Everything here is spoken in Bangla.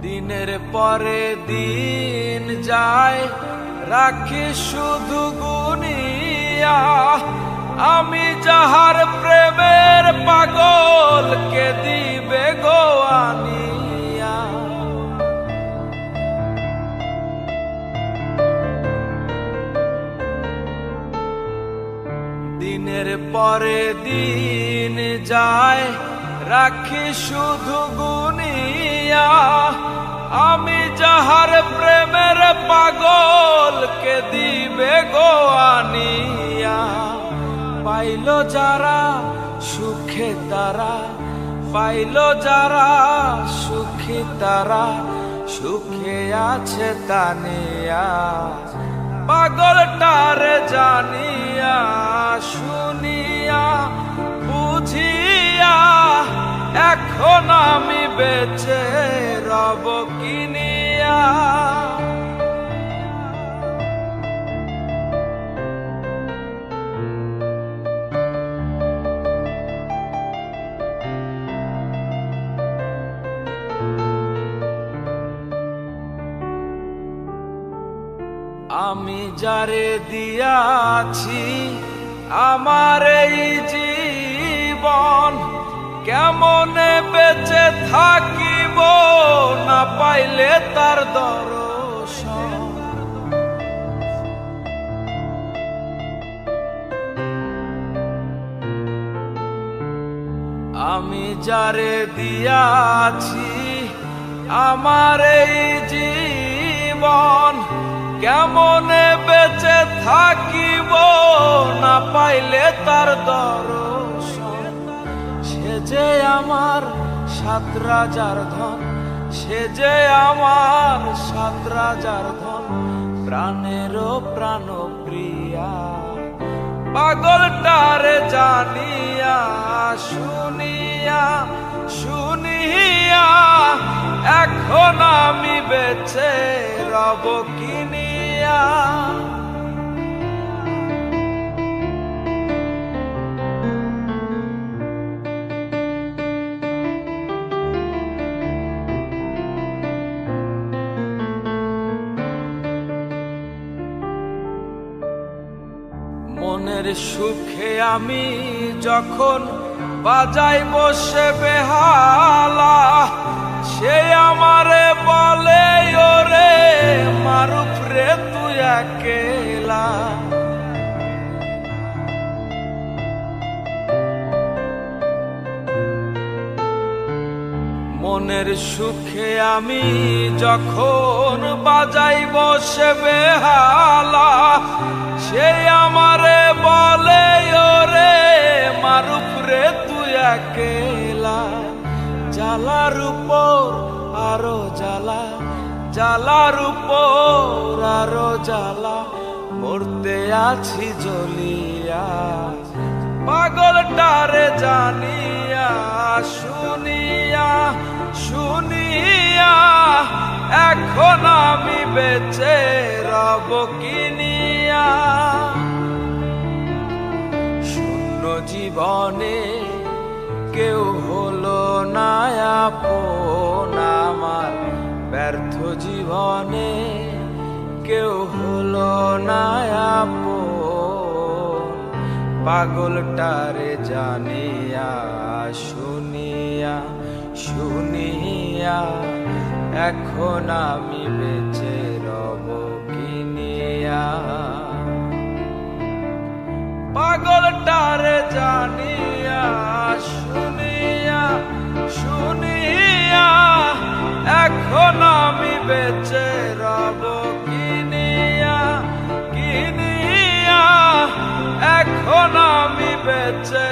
দিনের পরে দিন যায়, রাখি শুধু গুনিয়া। আমি যাহার প্রেমের পাগল, কে দিবে গো আনিয়া। দিনের পরে দিন যায়, রাখি শুধু গুনিয়া। আমি যাহার প্রেমের পাগল, কে দিবে গো আনিয়া। পাইল যারা সুখে তারা, পাইল যারা সুখী তারা, সুখে আছে তানিয়া। পাগলটারে জানিয়া শুনিয়া বুঝিয়া, এখন আমি বেঁচে রব কিনিয়া। আমি যারে দিয়াছি আমার এই জীবন, কেমনে বেঁচে থাকিব না পাইলে তার দর্শন। আমি যারে দিয়াছি আমার এই জীবন, কেমনে বেঁচে থাকিব না পাইলে তার দর্শন। সে যে আমার ৭ রাজার ধন, সে যে আমার ৭ রাজার ধন, প্রাণেরও প্রাণ প্রিয়া। পাগলটারে জানিয়া শুনিয়া শুনিয়া, এখন আমি বেঁচে রব কিনিয়া। মনের সুখে আমি যখন বাজাই বসে বেহালা, সে আমারে বলে ওরে মারুফ রে তুই একেলা। মনের সুখে আমি যখন বাজাই বসে বেহালা, সে আমারে বলে ওরে মারুফ রে তুই একেলা। জ্বালার উপর আরো জ্বালা, জ্বালার উপর আরো জ্বালা, মরতে আছি জ্বলিয়া। পাগলটারে জানিয়া শুনিয়া শুনিয়া, এখন আমি বেঁচে রব কিনিয়া। শূন্য জীবনে কেউ হলো না আপন আমার, ব্যর্থ জীবনে কেউ হলো না আপন। পাগলটারে জানিয়া শুনিয়া শুনিয়া, এখন আমি বেঁচে রব কিনিয়া। পাগলটারে জানিয়া শুনিয়া শুনিয়া, এখন আমি বেঁচে রব কিনিয়া কিনিয়া, এখন আমি বেঁচে